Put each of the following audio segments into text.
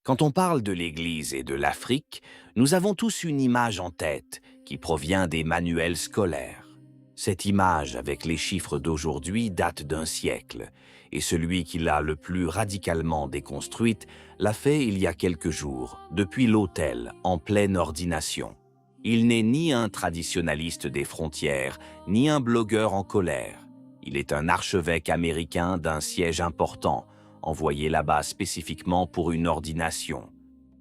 Quand on parle de l'Église et de l'Afrique, nous avons tous une image en tête qui provient des manuels scolaires. Cette image avec les chiffres d'aujourd'hui date d'un siècle, et celui qui l'a le plus radicalement déconstruite l'a fait il y a quelques jours, depuis l'autel, en pleine ordination. Il n'est ni un traditionnaliste des frontières, ni un blogueur en colère. Il est un archevêque américain d'un siège important, envoyé là-bas spécifiquement pour une ordination.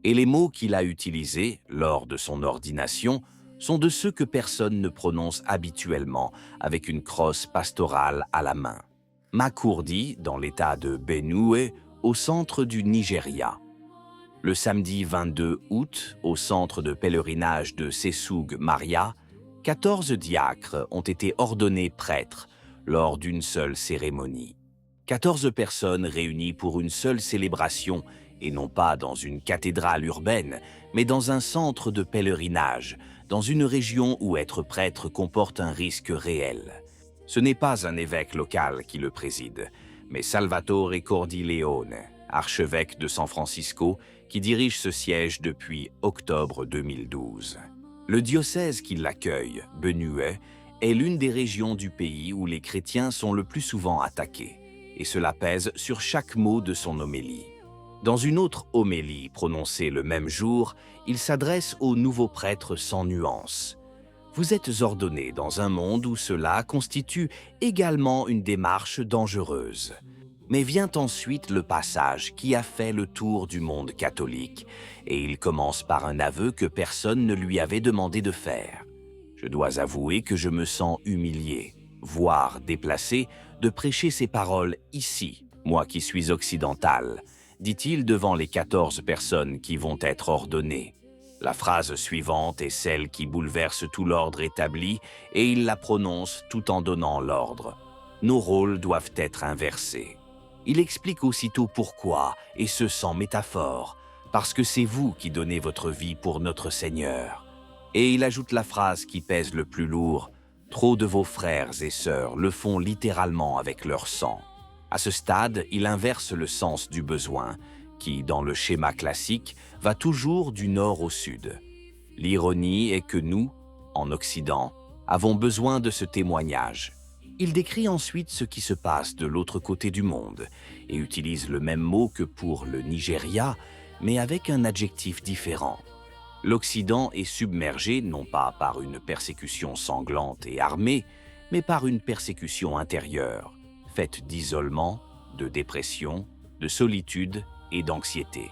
Et les mots qu'il a utilisés lors de son ordination sont de ceux que personne ne prononce habituellement avec une crosse pastorale à la main. Makurdi, dans l'état de Benue, au centre du Nigeria. Le samedi 22 août, au centre de pèlerinage de Sessoug Maria, 14 diacres ont été ordonnés prêtres lors d'une seule cérémonie. 14 personnes réunies pour une seule célébration, et non pas dans une cathédrale urbaine, mais dans un centre de pèlerinage, dans une région où être prêtre comporte un risque réel. Ce n'est pas un évêque local qui le préside, mais Salvatore Cordileone, archevêque de San Francisco, qui dirige ce siège depuis octobre 2012. Le diocèse qui l'accueille, Benue, est l'une des régions du pays où les chrétiens sont le plus souvent attaqués, et cela pèse sur chaque mot de son homélie. Dans une autre homélie prononcée le même jour, il s'adresse aux nouveaux prêtres sans nuance. Vous êtes ordonnés dans un monde où cela constitue également une démarche dangereuse. Mais vient ensuite le passage qui a fait le tour du monde catholique, et il commence par un aveu que personne ne lui avait demandé de faire. Je dois avouer que je me sens humilié, voire déplacé, de prêcher ces paroles ici, moi qui suis occidental, dit-il devant les 14 personnes qui vont être ordonnées. La phrase suivante est celle qui bouleverse tout l'ordre établi et il la prononce tout en donnant l'ordre. Nos rôles doivent être inversés. Il explique aussitôt pourquoi, et ce sans métaphore, parce que c'est vous qui donnez votre vie pour notre Seigneur. Et il ajoute la phrase qui pèse le plus lourd, « Trop de vos frères et sœurs le font littéralement avec leur sang ». À ce stade, il inverse le sens du besoin, qui, dans le schéma classique, va toujours du nord au sud. L'ironie est que nous, en Occident, avons besoin de ce témoignage. Il décrit ensuite ce qui se passe de l'autre côté du monde et utilise le même mot que pour le Nigeria, mais avec un adjectif différent. L'Occident est submergé non pas par une persécution sanglante et armée, mais par une persécution intérieure, faite d'isolement, de dépression, de solitude et d'anxiété.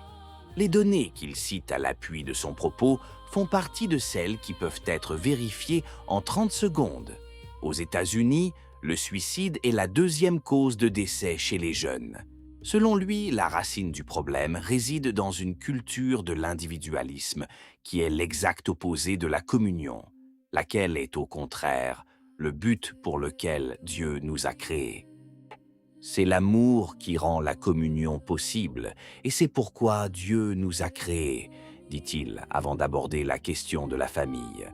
Les données qu'il cite à l'appui de son propos font partie de celles qui peuvent être vérifiées en 30 secondes. Aux États-Unis, le suicide est la deuxième cause de décès chez les jeunes. Selon lui, la racine du problème réside dans une culture de l'individualisme qui est l'exact opposé de la communion, laquelle est au contraire le but pour lequel Dieu nous a créés. C'est l'amour qui rend la communion possible, et c'est pourquoi Dieu nous a créés, dit-il avant d'aborder la question de la famille.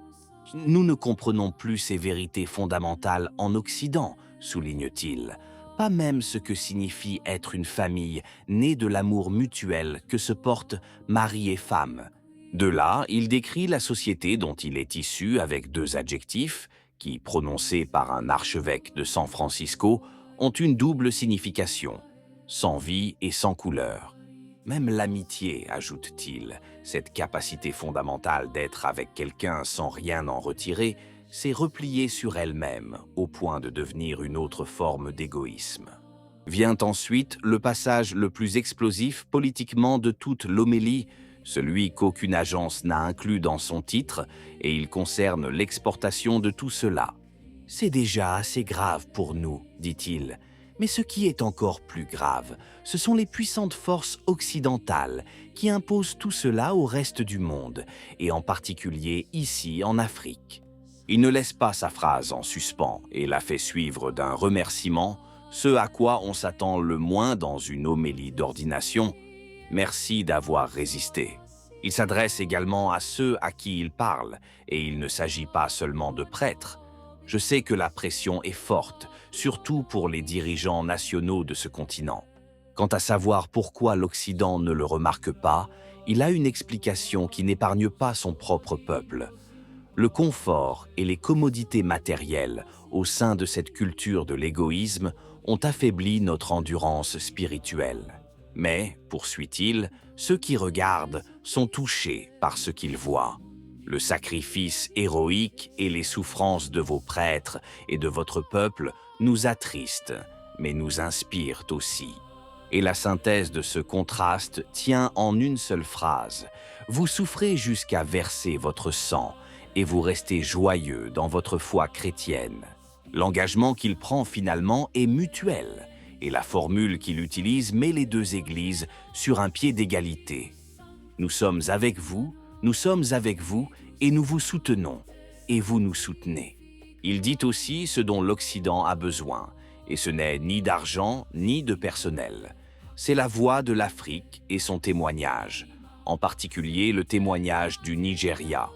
Nous ne comprenons plus ces vérités fondamentales en Occident, souligne-t-il, pas même ce que signifie être une famille née de l'amour mutuel que se portent mari et femme. De là, il décrit la société dont il est issu avec deux adjectifs qui, prononcés par un archevêque de San Francisco, ont une double signification, sans vie et sans couleur. Même l'amitié, ajoute-t-il, cette capacité fondamentale d'être avec quelqu'un sans rien en retirer, s'est repliée sur elle-même au point de devenir une autre forme d'égoïsme. Vient ensuite le passage le plus explosif politiquement de toute l'homélie, celui qu'aucune agence n'a inclus dans son titre, et il concerne l'exportation de tout cela. « C'est déjà assez grave pour nous, dit-il. Mais ce qui est encore plus grave, ce sont les puissantes forces occidentales qui imposent tout cela au reste du monde, et en particulier ici en Afrique. » Il ne laisse pas sa phrase en suspens et la fait suivre d'un remerciement, ce à quoi on s'attend le moins dans une homélie d'ordination. « Merci d'avoir résisté. » Il s'adresse également à ceux à qui il parle, et il ne s'agit pas seulement de prêtres. Je sais que la pression est forte, surtout pour les dirigeants nationaux de ce continent. Quant à savoir pourquoi l'Occident ne le remarque pas, il a une explication qui n'épargne pas son propre peuple. Le confort et les commodités matérielles au sein de cette culture de l'égoïsme ont affaibli notre endurance spirituelle. Mais, poursuit-il, ceux qui regardent sont touchés par ce qu'ils voient. Le sacrifice héroïque et les souffrances de vos prêtres et de votre peuple nous attristent, mais nous inspirent aussi. Et la synthèse de ce contraste tient en une seule phrase. Vous souffrez jusqu'à verser votre sang, et vous restez joyeux dans votre foi chrétienne. L'engagement qu'il prend finalement est mutuel, et la formule qu'il utilise met les deux églises sur un pied d'égalité. Nous sommes avec vous, et nous vous soutenons, et vous nous soutenez. Il dit aussi ce dont l'Occident a besoin, et ce n'est ni d'argent ni de personnel. C'est la voix de l'Afrique et son témoignage, en particulier le témoignage du Nigeria.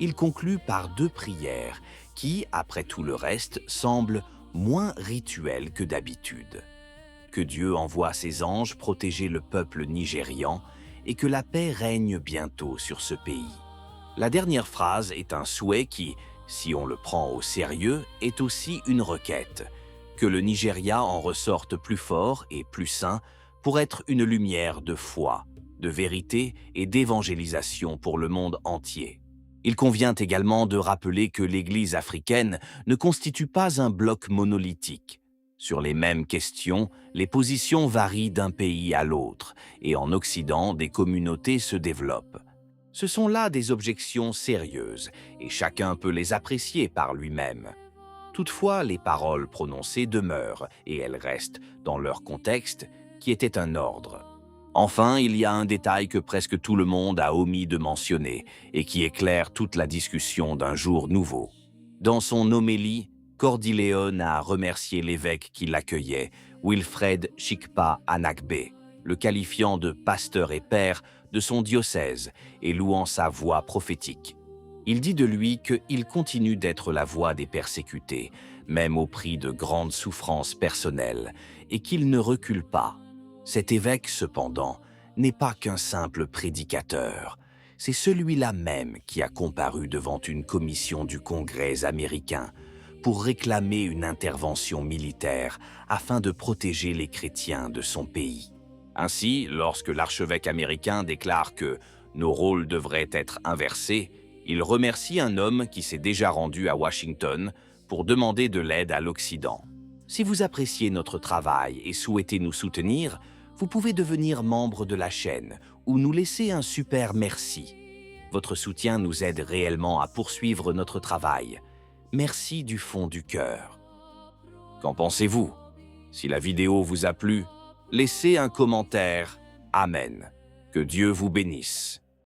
Il conclut par 2 prières qui, après tout le reste, semblent moins rituelles que d'habitude. Que Dieu envoie ses anges protéger le peuple nigérian et que la paix règne bientôt sur ce pays. La dernière phrase est un souhait qui, si on le prend au sérieux, est aussi une requête. Que le Nigeria en ressorte plus fort et plus saint pour être une lumière de foi, de vérité et d'évangélisation pour le monde entier. Il convient également de rappeler que l'Église africaine ne constitue pas un bloc monolithique. Sur les mêmes questions, les positions varient d'un pays à l'autre, et en Occident, des communautés se développent. Ce sont là des objections sérieuses, et chacun peut les apprécier par lui-même. Toutefois, les paroles prononcées demeurent, et elles restent dans leur contexte, qui était un ordre. Enfin, il y a un détail que presque tout le monde a omis de mentionner et qui éclaire toute la discussion d'un jour nouveau. Dans son homélie, Cordiléone a remercié l'évêque qui l'accueillait, Wilfred Chikpa Anakbe, le qualifiant de pasteur et père de son diocèse et louant sa voix prophétique. Il dit de lui qu'il continue d'être la voix des persécutés, même au prix de grandes souffrances personnelles, et qu'il ne recule pas. Cet évêque, cependant, n'est pas qu'un simple prédicateur. C'est celui-là même qui a comparu devant une commission du Congrès américain pour réclamer une intervention militaire afin de protéger les chrétiens de son pays. Ainsi, lorsque l'archevêque américain déclare que nos rôles devraient être inversés, il remercie un homme qui s'est déjà rendu à Washington pour demander de l'aide à l'Occident. Si vous appréciez notre travail et souhaitez nous soutenir, vous pouvez devenir membre de la chaîne ou nous laisser un super merci. Votre soutien nous aide réellement à poursuivre notre travail. Merci du fond du cœur. Qu'en pensez-vous? Si la vidéo vous a plu, laissez un commentaire. Amen. Que Dieu vous bénisse.